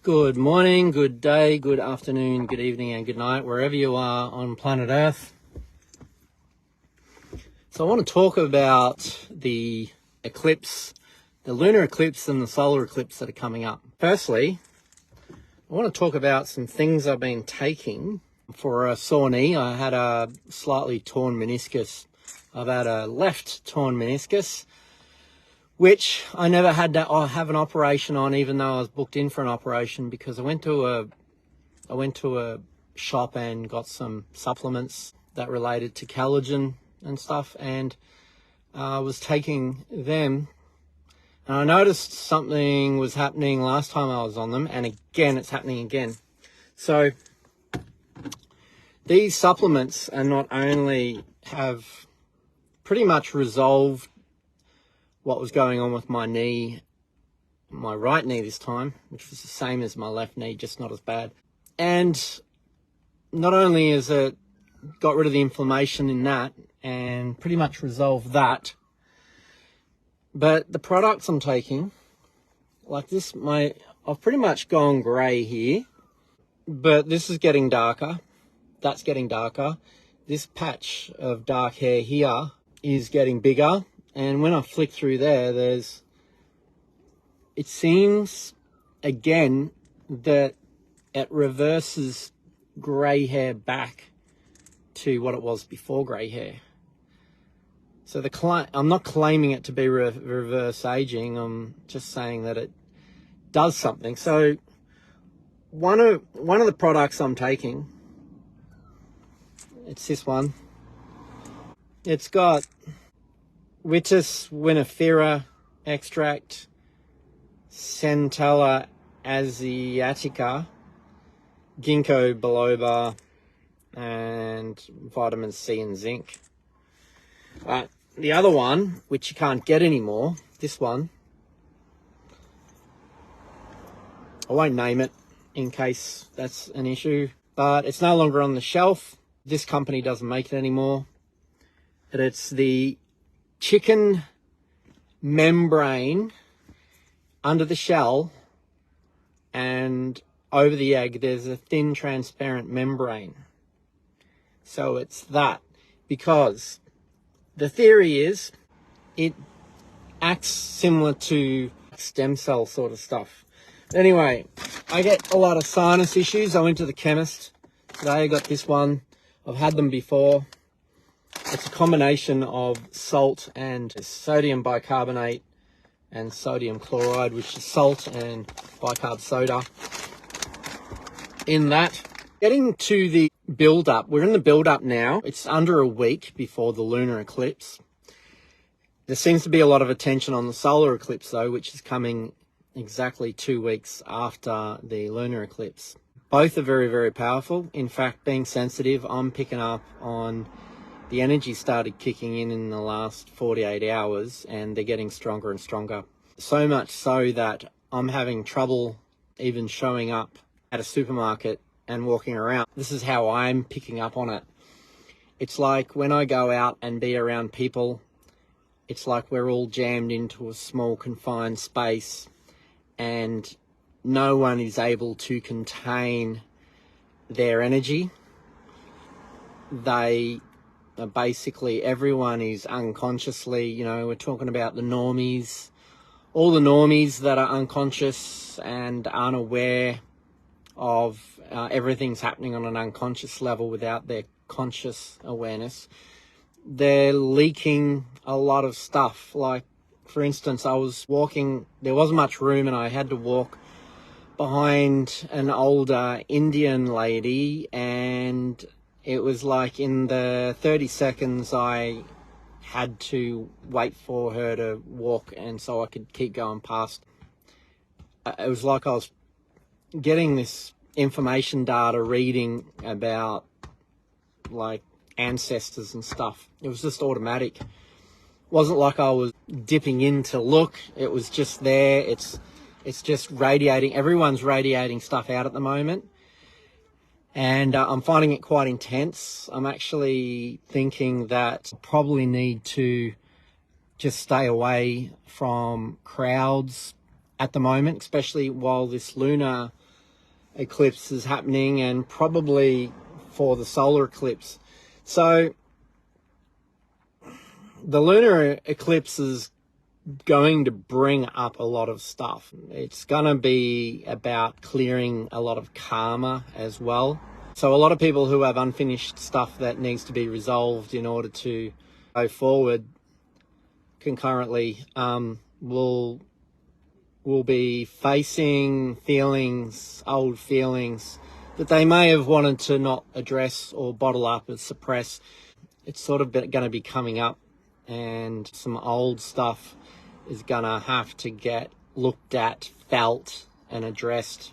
Good morning, good day, good afternoon, good evening, and good night, wherever you are on planet Earth. So I want to talk about the eclipse, the lunar eclipse and the solar eclipse that are coming up. Firstly, I want to talk about some things I've been taking for a sore knee. I had a slightly torn meniscus. I've had a left torn meniscus, which I never had to have an operation on, even though I was booked in for an operation, because I went to a shop and got some supplements that related to collagen and stuff, and I was taking them, and I noticed something was happening last time I was on them, and again it's happening again. So these supplements are not only have pretty much resolved what was going on with my knee, my right knee this time, which was the same as my left knee, just not as bad. And not only has it got rid of the inflammation in that and pretty much resolved that, but the products I'm taking, like this, I've pretty much gone grey here, but this is getting darker, that's getting darker. This patch of dark hair here is getting bigger. And when I flick through there, it seems again that it reverses grey hair back to what it was before grey hair. So I'm not claiming it to be reverse aging. I'm just saying that it does something. So one of the products I'm taking, it's this one. It's got Vitis vinifera extract, Centella asiatica, ginkgo biloba, and vitamin C and zinc. The other one, which you can't get anymore, this one, I won't name it in case that's an issue, but it's no longer on the shelf. This company doesn't make it anymore. But it's the chicken membrane under the shell, and over the egg there's a thin transparent membrane. So it's that, because the theory is it acts similar to stem cell sort of stuff. Anyway, I get a lot of sinus issues. I went to the chemist today. I got this one. I've had them before. It's a combination of salt and sodium bicarbonate and sodium chloride, which is salt and bicarb soda. In that, getting to the build-up, we're in the build-up now. It's under a week before the lunar eclipse. There seems to be a lot of attention on the solar eclipse, though, which is coming exactly 2 weeks after the lunar eclipse. Both are very, very powerful. In fact, being sensitive, I'm picking up on the energy started kicking in the last 48 hours, and they're getting stronger and stronger. So much so that I'm having trouble even showing up at a supermarket and walking around. This is how I'm picking up on it. It's like when I go out and be around people, it's like we're all jammed into a small confined space and no one is able to contain their energy. Basically everyone is unconsciously, we're talking about the normies, all the normies that are unconscious and aren't aware of everything's happening on an unconscious level without their conscious awareness. They're leaking a lot of stuff. Like, for instance, I was walking, there wasn't much room and I had to walk behind an older Indian lady, and it was like in the 30 seconds I had to wait for her to walk and so I could keep going past. It was like I was getting this information data reading about like ancestors and stuff. It was just automatic. It wasn't like I was dipping in to look. It was just there. It's just radiating. Everyone's radiating stuff out at the moment. And I'm finding it quite intense. I'm actually thinking that I probably need to just stay away from crowds at the moment, especially while this lunar eclipse is happening, and probably for the solar eclipse. So the lunar eclipse is going to bring up a lot of stuff. It's going to be about clearing a lot of karma as well. So a lot of people who have unfinished stuff that needs to be resolved in order to go forward concurrently will be facing feelings, old feelings that they may have wanted to not address or bottle up and suppress. It's sort of going to be coming up, and some old stuff is going to have to get looked at, felt and addressed,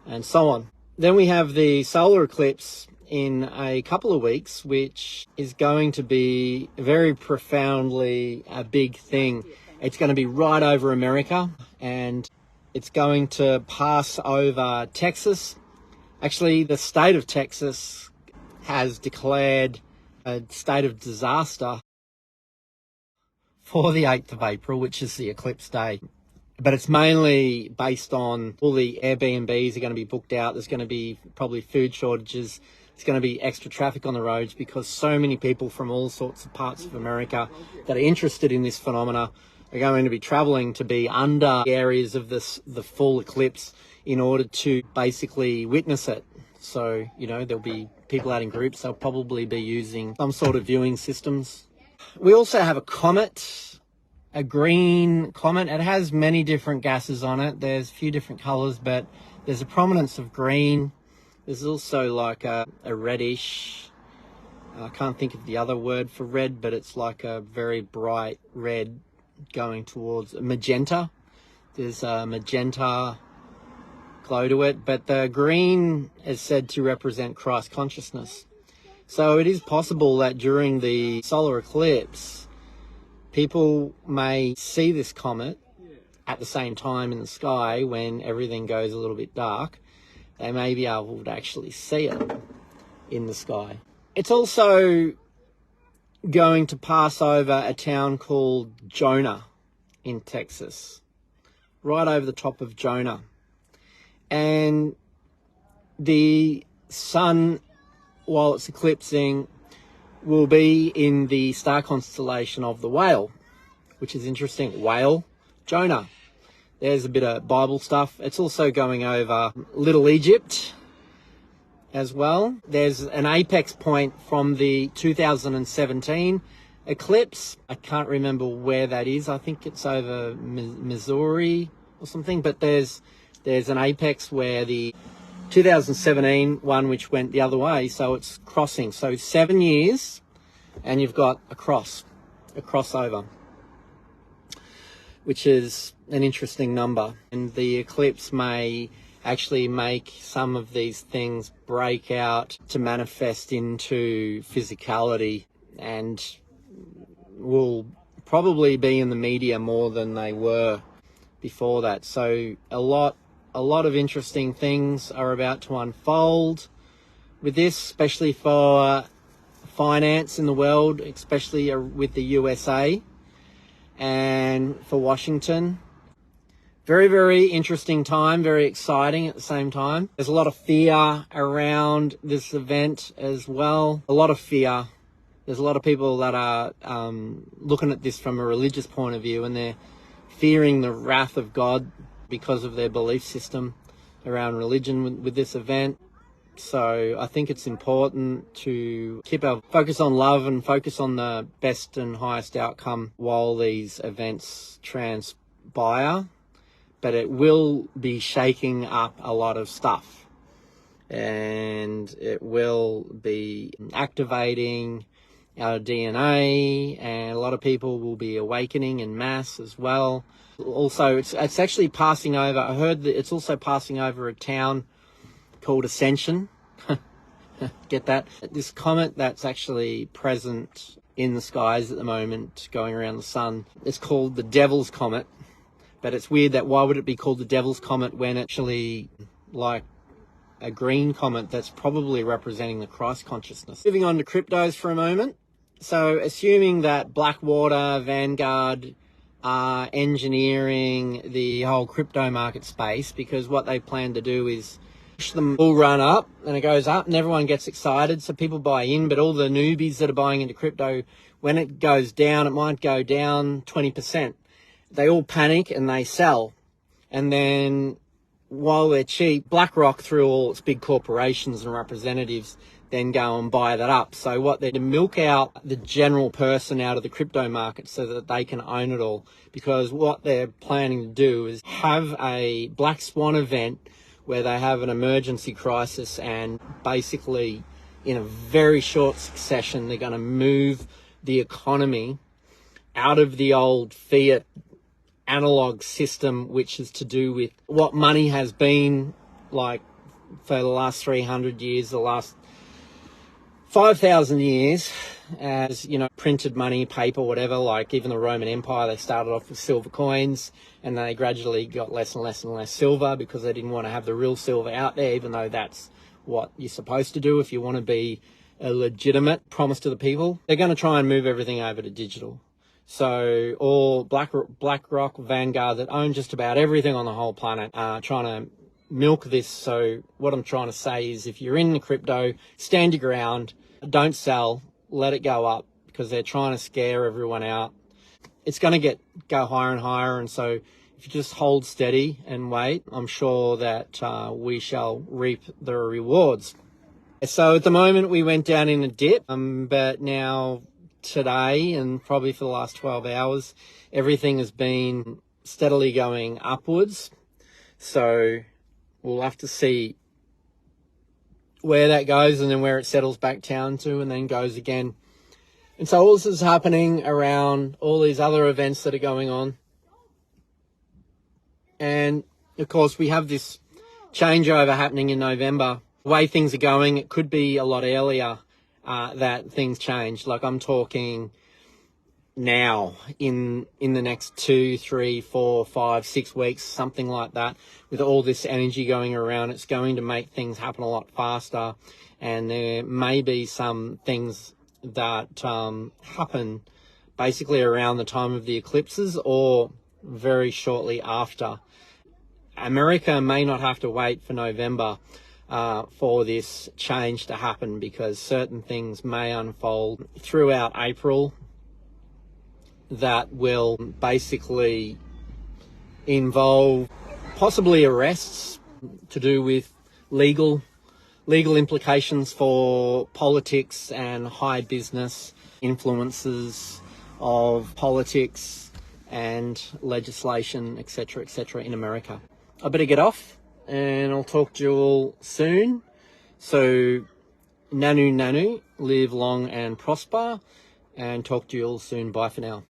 and so on. Then we have the solar eclipse in a couple of weeks, which is going to be very profoundly a big thing. It's going to be right over America, and it's going to pass over Texas. Actually, the state of Texas has declared a state of disaster for the 8th of April, which is the eclipse day. But it's mainly based on all the Airbnbs are going to be booked out. There's going to be probably food shortages. There's going to be extra traffic on the roads because so many people from all sorts of parts of America that are interested in this phenomena are going to be traveling to be under areas of the full eclipse in order to basically witness it. So, you know, there'll be people out in groups. They'll probably be using some sort of viewing systems. We also have a comet, a green comet. It has many different gases on it. There's a few different colors, but there's a prominence of green. There's also like a reddish, I can't think of the other word for red, but it's like a very bright red going towards magenta. There's a magenta glow to it, but the green is said to represent Christ consciousness. So it is possible that during the solar eclipse, people may see this comet at the same time in the sky when everything goes a little bit dark. They may be able to actually see it in the sky. It's also going to pass over a town called Jonah in Texas, right over the top of Jonah. And the sun, while it's eclipsing, will be in the star constellation of the Whale, which is interesting. Whale, Jonah. There's a bit of Bible stuff. It's also going over Little Egypt as well. There's an apex point from the 2017 eclipse. I can't remember where that is. I think it's over Missouri or something, but there's an apex where the 2017 one, which went the other way, so it's crossing. So 7 years, and you've got a crossover, which is an interesting number. And the eclipse may actually make some of these things break out to manifest into physicality, and will probably be in the media more than they were before that. So a lot of interesting things are about to unfold with this, especially for finance in the world, especially with the USA and for Washington. Very, very interesting time, very exciting at the same time. There's a lot of fear around this event as well. A lot of fear. There's a lot of people that are looking at this from a religious point of view, and they're fearing the wrath of God because of their belief system around religion with this event. So I think it's important to keep our focus on love and focus on the best and highest outcome while these events transpire. But it will be shaking up a lot of stuff, and it will be activating our DNA, and a lot of people will be awakening en masse as well. Also, it's actually passing over, I heard that it's also passing over a town called Ascension. Get that? This comet that's actually present in the skies at the moment, going around the sun, it's called the Devil's Comet. But it's weird that why would it be called the Devil's Comet when actually like a green comet that's probably representing the Christ consciousness. Moving on to cryptos for a moment. So assuming that Blackwater, Vanguard engineering the whole crypto market space, because what they plan to do is The bull run up and it goes up and everyone gets excited, so people buy in, but all the newbies that are buying into crypto, when it goes down, it might go down 20%. They all panic and they sell. And then while they're cheap, BlackRock, through all its big corporations and representatives, then go and buy that up. So what they're to milk out the general person out of the crypto market so that they can own it all. Because what they're planning to do is have a black swan event where they have an emergency crisis, and basically in a very short succession they're going to move the economy out of the old fiat analog system, which is to do with what money has been like for the last 300 years, the last 5,000 years, as you know, printed money, paper, whatever. Like even the Roman Empire, they started off with silver coins and they gradually got less and less and less silver because they didn't want to have the real silver out there, even though that's what you're supposed to do if you want to be a legitimate promise to the people. They're going to try and move everything over to digital. So all BlackRock, Vanguard, that own just about everything on the whole planet, are trying to milk this. So what I'm trying to say is, if you're in the crypto, stand your ground, don't sell, let it go up, because they're trying to scare everyone out. It's going to go higher and higher, and so if you just hold steady and wait, I'm sure that we shall reap the rewards. So at the moment we went down in a dip, but now today and probably for the last 12 hours, everything has been steadily going upwards. So we'll have to see where that goes and then where it settles back down to and then goes again. And so all this is happening around all these other events that are going on. And of course we have this changeover happening in November. The way things are going, it could be a lot earlier that things change. Like I'm talking now, in the next 2, 3, 4, 5, 6 weeks, something like that. With all this energy going around, it's going to make things happen a lot faster. And there may be some things that happen basically around the time of the eclipses or very shortly after. America may not have to wait for November for this change to happen, because certain things may unfold throughout April that will basically involve possibly arrests to do with legal implications for politics and high business, influences of politics and legislation, etc., in America. I better get off and I'll talk to you all soon. So nanu, live long and prosper, and talk to you all soon. Bye for now.